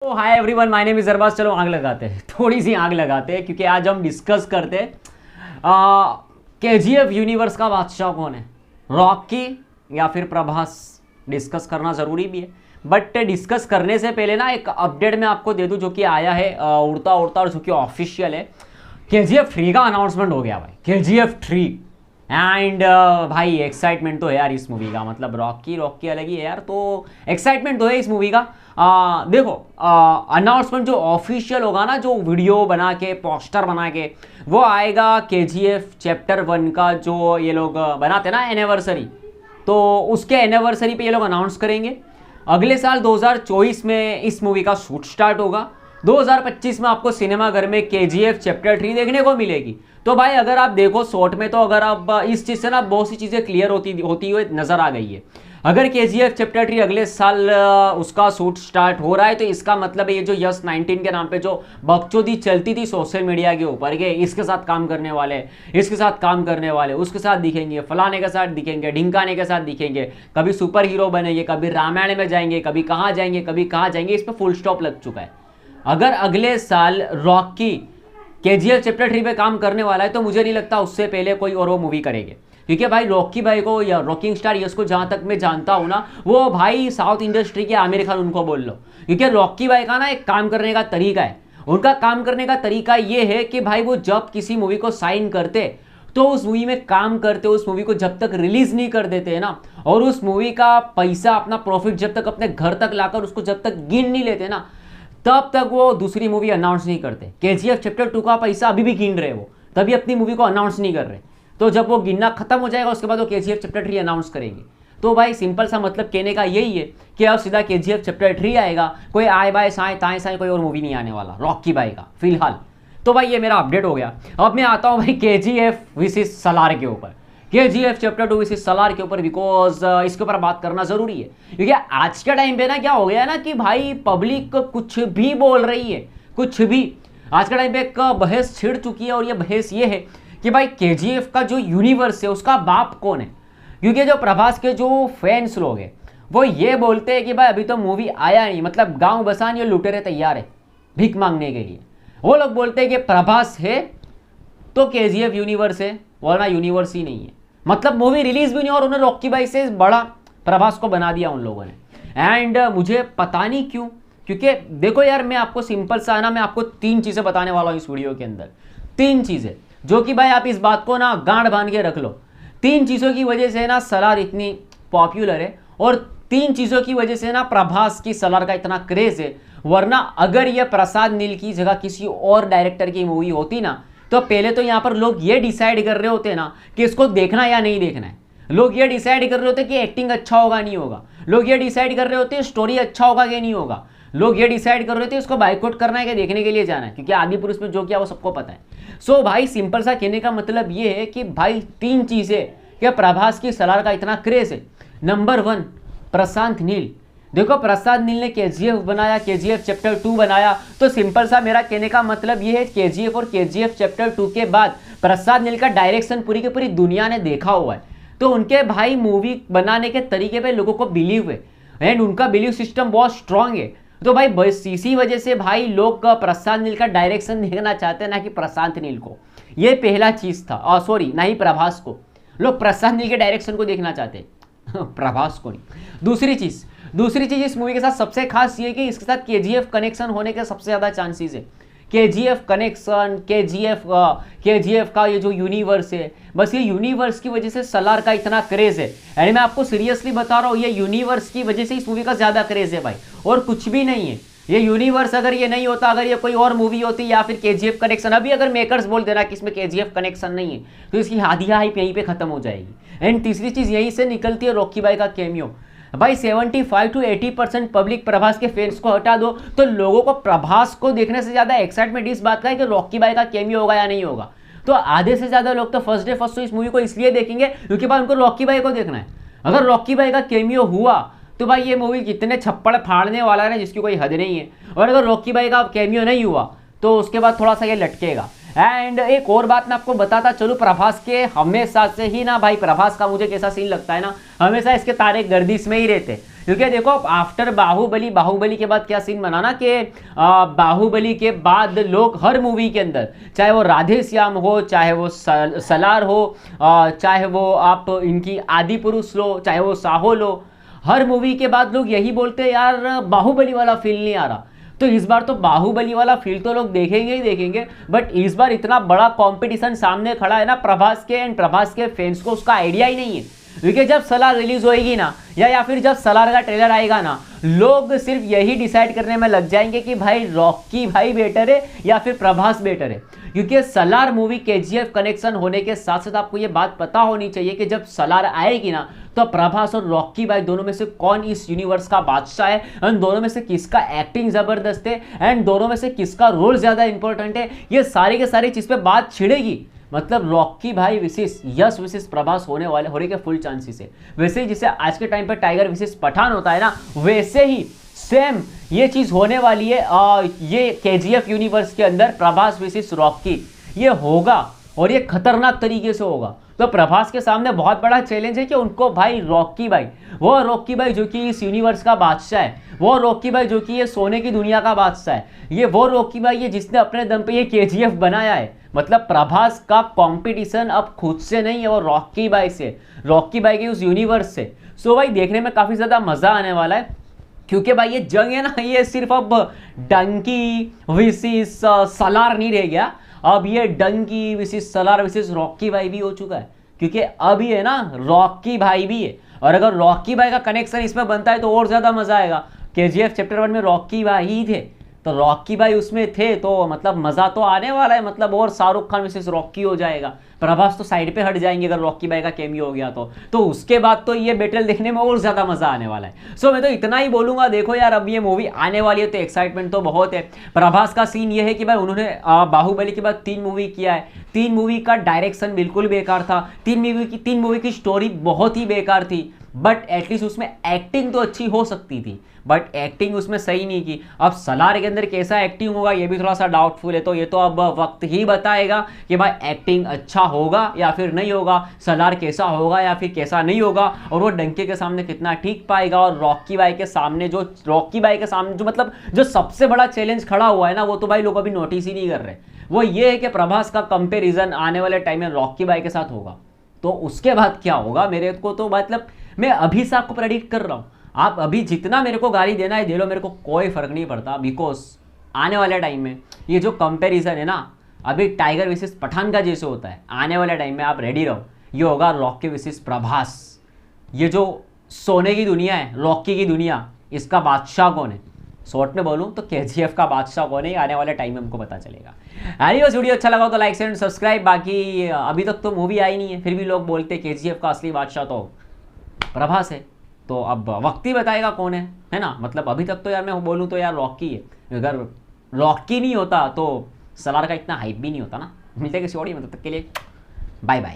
तो hi everyone, my name is Arbaaz. चलो आग लगाते हैं, थोड़ी सी आग लगाते हैं, क्योंकि आज हम डिस्कस करते हैं केजीएफ यूनिवर्स का बादशाह कौन है, रॉकी या फिर प्रभास। डिस्कस करना ज़रूरी भी है, बट डिस्कस करने से पहले ना एक अपडेट मैं आपको दे दूं जो कि आया है उड़ता उड़ता और जो कि ऑफिशियल है। केजीएफ 3 का अनाउंसमेंट हो गया भाई, केजीएफ 3। एंड भाई एक्साइटमेंट तो है यार इस मूवी का, मतलब रॉकी अलग ही है यार, तो एक्साइटमेंट तो है इस मूवी का। देखो अनाउंसमेंट जो ऑफिशियल होगा ना, जो वीडियो बना के पोस्टर बना के वो आएगा केजीएफ चैप्टर 1 का, जो ये लोग बनाते हैं ना एनिवर्सरी, तो उसके एनिवर्सरी पे ये लोग अनाउंस करेंगे। अगले साल 2024 में इस मूवी का शूट स्टार्ट होगा। 2025 में आपको सिनेमाघर में केजीएफ चैप्टर 3 देखने को मिलेगी। तो भाई अगर आप देखो शॉर्ट में, तो अगर आप इस चीज़ से ना बहुत सी चीज़ें क्लियर होती हुई नजर आ गई है। अगर केजीएफ चैप्टर 3 अगले साल उसका शूट स्टार्ट हो रहा है, तो इसका मतलब ये जो यस 19 के नाम पे जो बकचोदी चलती थी सोशल मीडिया के ऊपर के इसके साथ काम करने वाले, इसके साथ काम करने वाले, उसके साथ दिखेंगे, फलाने के साथ दिखेंगे, ढिंकाने के साथ दिखेंगे, कभी सुपर हीरो बनेंगे, कभी रामायण में जाएंगे, कभी कहाँ जाएंगे, कभी कहाँ जाएंगे, इस पर फुल स्टॉप लग चुका है। अगर अगले साल रॉकी केजीएफ चैप्टर 3 पे काम करने वाला है, तो मुझे नहीं लगता उससे पहले कोई और वो मूवी करेंगे, क्योंकि भाई रॉकी भाई को या रॉकिंग स्टार यस को जहाँ तक मैं जानता हूँ ना, वो भाई साउथ इंडस्ट्री के आमिर खान उनको बोल लो। क्योंकि रॉकी भाई का ना एक काम करने का तरीका है, उनका काम करने का तरीका ये है कि भाई वो जब किसी मूवी को साइन करते तो उस मूवी में काम करते, उस मूवी को जब तक रिलीज नहीं कर देते हैं ना, और उस मूवी का पैसा अपना प्रॉफिट जब तक अपने घर तक लाकर उसको जब तक गिन नहीं लेते ना, तब तक वो दूसरी मूवी अनाउंस नहीं करते। केजीएफ चैप्टर 2 का पैसा अभी भी गिन रहे वो, तभी अपनी मूवी को अनाउंस नहीं कर रहे। तो जब वो गिनना खत्म हो जाएगा उसके बाद वो केजीएफ चैप्टर 3 अनाउंस करेंगे। तो भाई सिंपल सा मतलब कहने का यही है कि अब सीधा केजीएफ चैप्टर 3 आएगा, कोई आए बाय साए ताए साए कोई और मूवी नहीं आने वाला रॉकी भाई का फिलहाल। तो भाई ये मेरा अपडेट हो गया। अब मैं आता हूँ भाई केजीएफ विसेस सलार के ऊपर, केजीएफ चैप्टर 2 विसेस सलार के ऊपर, बिकॉज इसके ऊपर बात करना जरूरी है। क्योंकि आज के टाइम पे ना क्या हो गया है ना कि भाई पब्लिक कुछ भी बोल रही है, कुछ भी। आज के टाइम पे एक बहस छिड़ चुकी है, और ये बहस ये है कि भाई केजीएफ का जो यूनिवर्स है उसका बाप कौन है। क्योंकि जो प्रभास के जो फैंस लोग हैं वो ये बोलते हैं कि भाई अभी तो मूवी आया नहीं, मतलब गांव बसाने लुटेरे तैयार है भीख मांगने के लिए। वो लोग बोलते हैं कि प्रभास है तो केजीएफ यूनिवर्स है, वरना यूनिवर्स ही नहीं है। मतलब मूवी रिलीज भी नहीं और उन्होंने रॉकी भाई से बड़ा प्रभास को बना दिया उन लोगों ने। एंड मुझे पता नहीं क्यों, क्योंकि देखो यार मैं आपको सिंपल सा ना, मैं आपको 3 चीज़ें बताने वाला हूँ इस वीडियो के अंदर। 3 चीज़ें जो कि भाई आप इस बात को ना गांड बांध के रख लो। 3 चीज़ों की वजह से ना सलार इतनी पॉपुलर है, और 3 चीज़ों की वजह से ना प्रभास की सलार का इतना क्रेज है। वरना अगर ये प्रसाद नील की जगह किसी और डायरेक्टर की मूवी होती ना, तो पहले तो यहाँ पर लोग ये डिसाइड कर रहे होते ना कि इसको देखना या नहीं देखना है। लोग ये डिसाइड कर रहे होते कि एक्टिंग अच्छा होगा नहीं होगा, लोग ये डिसाइड कर रहे होते स्टोरी अच्छा होगा कि नहीं होगा, लोग ये डिसाइड कर रहे थे इसको बाइकआउट करना है कि देखने के लिए जाना है, क्योंकि आदि पुरुष में जो किया वो सबको पता है। सो भाई सिंपल सा कहने का मतलब ये है कि भाई 3 चीज़ें कि प्रभास की सलार का इतना क्रेज है। नंबर 1 प्रशांत नील। देखो प्रशांत नील ने केजीएफ बनाया, केजीएफ चैप्टर 2 बनाया, तो सिंपल सा मेरा कहने का मतलब ये है केजीएफ और केजीएफ चैप्टर 2 के बाद प्रशांत नील का डायरेक्शन पूरी की पूरी दुनिया ने देखा हुआ है। तो उनके भाई मूवी बनाने के तरीके पे लोगों को बिलीव है, एंड उनका बिलीव सिस्टम बहुत स्ट्रांग है। तो भाई बस इसी वजह से भाई लोग प्रशांत नील का डायरेक्शन देखना चाहते हैं, ना कि प्रशांत नील को। ये पहला चीज़ था, सॉरी ना ही प्रभास को, लोग प्रशांत नील के डायरेक्शन को देखना चाहते हैं प्रभास को नहीं। दूसरी चीज़ इस मूवी के साथ सबसे खास ये कि इसके साथ केजीएफ कनेक्शन होने के सबसे ज़्यादा चांसेस है। केजीएफ कनेक्शन, केजीएफ का ये जो यूनिवर्स है, बस ये यूनिवर्स की वजह से सलार का इतना क्रेज है। यानी मैं आपको सीरियसली बता रहा हूँ, ये यूनिवर्स की वजह से इस मूवी का ज़्यादा क्रेज है भाई, और कुछ भी नहीं है। ये यूनिवर्स अगर ये नहीं होता, अगर ये कोई और मूवी होती या फिर केजीएफ कनेक्शन, अभी अगर मेकर्स बोल देना कि इसमें केजीएफ कनेक्शन नहीं है, तो इसकी आधी हाइप यहीं पे खत्म हो जाएगी। एंड तीसरी चीज़ यहीं से निकलती है रॉकी भाई का कैमियो। भाई 75 to 80% पब्लिक प्रभास के फैंस को हटा दो, तो लोगों को प्रभास को देखने से ज़्यादा एक्साइटमेंट इस बात का है कि रॉकी भाई का कैमियो होगा या नहीं होगा। तो आधे से ज़्यादा लोग तो फर्स्ट डे फर्स्ट शो इस मूवी को इसलिए देखेंगे क्योंकि भाई उनको रॉकी भाई को देखना है। अगर रॉकी भाई का कैमियो हुआ तो भाई ये मूवी कितने छप्पड़ फाड़ने वाला है जिसकी कोई हद नहीं है, और अगर रॉकी भाई का कैमियो नहीं हुआ तो उसके बाद थोड़ा सा ये लटकेगा। एंड एक और बात मैं आपको बताता चलूँ, प्रभास के हमेशा से ही ना भाई, प्रभास का मुझे कैसा सीन लगता है ना, हमेशा इसके तारे गर्दिश में ही रहते। क्योंकि देखो आफ्टर बाहुबली के बाद क्या सीन बना ना कि बाहुबली के बाद लोग हर मूवी के अंदर, चाहे वो राधे श्याम हो, चाहे वो सलार हो, चाहे वो आप इनकी आदि पुरुष लो, चाहे वो साहो लो, हर मूवी के बाद लोग यही बोलते हैं यार बाहुबली वाला फील नहीं आ रहा। तो इस बार तो बाहुबली वाला फील तो लोग देखेंगे ही देखेंगे, बट इस बार इतना बड़ा कंपटीशन सामने खड़ा है ना प्रभास के, एंड प्रभास के फैंस को उसका आइडिया ही नहीं है। क्योंकि जब सलार रिलीज होएगी ना, या फिर जब सलार का ट्रेलर आएगा ना, लोग सिर्फ यही डिसाइड करने में लग जाएंगे कि भाई रॉकी भाई बेटर है या फिर प्रभास बेटर है। क्योंकि सलार मूवी केजीएफ कनेक्शन होने के साथ साथ आपको ये बात पता होनी चाहिए कि जब सलार आएगी ना, तो प्रभास और रॉकी भाई दोनों में से कौन इस यूनिवर्स का बादशाह है, एंड दोनों में से किसका एक्टिंग जबरदस्त है, एंड दोनों में से किसका रोल ज्यादा इंपॉर्टेंट है, ये सारी के सारी चीज पे बात छिड़ेगी। मतलब रॉकी भाई विशेष यश विशेष प्रभास होने के फुल चांसेस है। वैसे ही जैसे आज के टाइम पे टाइगर विशेष पठान होता है ना, वैसे ही सेम ये चीज होने वाली है ये केजीएफ यूनिवर्स के अंदर प्रभास विशेष रॉकी ये होगा, और ये खतरनाक तरीके से होगा। तो प्रभास के सामने बहुत बड़ा चैलेंज है कि उनको भाई रॉकी भाई, वो रॉकी भाई जो कि इस यूनिवर्स का बादशाह है, वो रॉकी भाई जो कि ये सोने की दुनिया का बादशाह है, ये वो रॉकी भाई है जिसने अपने दम पे ये केजीएफ बनाया है। मतलब प्रभास का कंपटीशन अब खुद से नहीं है, वो रॉकी भाई से, रॉकी भाई के उस यूनिवर्स से। सो भाई देखने में काफी ज्यादा मजा आने वाला है, क्योंकि भाई ये जंग है ना, ये सिर्फ अब डंकी विसेस सलार नहीं रह गया, अब ये डंकी विसेस सलार विसेस रॉकी भाई भी हो चुका है। क्योंकि अब ये ना रॉकी भाई भी है, और अगर रॉकी भाई का कनेक्शन इसमें बनता है तो और ज्यादा मजा आएगा। केजीएफ चैप्टर 1 में रॉकी भाई ही थे, तो रॉकी भाई उसमें थे, तो मतलब मजा तो आने वाला है। मतलब और शाहरुख खान विशेष रॉकी हो जाएगा, प्रभास तो साइड पे हट जाएंगे अगर रॉकी भाई का कैमियो हो गया तो उसके बाद तो ये बैटल देखने में और ज्यादा मजा आने वाला है। सो मैं तो इतना ही बोलूंगा, देखो यार अब ये मूवी आने वाली है तो एक्साइटमेंट तो बहुत है। प्रभास का सीन ये है कि भाई उन्होंने बाहुबली के बाद 3 मूवी किया है, 3 मूवी का डायरेक्शन बिल्कुल बेकार था, 3 मूवी की स्टोरी बहुत ही बेकार थी, बट एटलीस्ट उसमें एक्टिंग तो अच्छी हो सकती थी, बट एक्टिंग उसमें सही नहीं की। अब सलार के अंदर कैसा एक्टिंग होगा ये भी थोड़ा सा डाउटफुल है, तो ये तो अब वक्त ही बताएगा कि भाई एक्टिंग अच्छा होगा या फिर नहीं होगा, सलार कैसा होगा या फिर कैसा नहीं होगा, और वो डंके के सामने कितना टिक पाएगा। और रॉकी भाई के सामने जो मतलब जो सबसे बड़ा चैलेंज खड़ा हुआ है ना, वो तो भाई लोग अभी नोटिस ही नहीं कर रहे। वो ये है कि प्रभास का कंपेरिजन आने वाले टाइम में रॉकी भाई के साथ होगा, तो उसके बाद क्या होगा मेरे को तो मतलब मैं अभी से आपको प्रेडिक्ट कर रहा हूं। आप अभी जितना मेरे को गाली देना है दे लो, मेरे को कोई फर्क नहीं पड़ता, बिकॉज आने वाले टाइम में ये जो कंपैरिजन है ना, अभी टाइगर वर्सेस पठान का जैसे होता है, आने वाले टाइम में आप रेडी रहो, ये होगा रॉकी वर्सेस प्रभास। ये जो सोने की दुनिया है, रॉकी की दुनिया, इसका बादशाह कौन है? शॉर्ट में बोलूं तो केजीएफ का बादशाह कौन है, आने वाले टाइम में हमको पता चलेगा। एनीवेज वीडियो अच्छा लगा तो लाइक शेयर एंड सब्सक्राइब। बाकी अभी तक तो मूवी आई नहीं है, फिर भी लोग बोलते हैं केजीएफ का असली बादशाह तो प्रभास है, तो अब वक्त ही बताएगा कौन है ना। मतलब अभी तक तो यार मैं बोलूँ तो यार रॉकी है, अगर रॉकी नहीं होता तो सलार का इतना हाइप भी नहीं होता ना। मिलते किसी और ही, मतलब तक के लिए बाय बाय।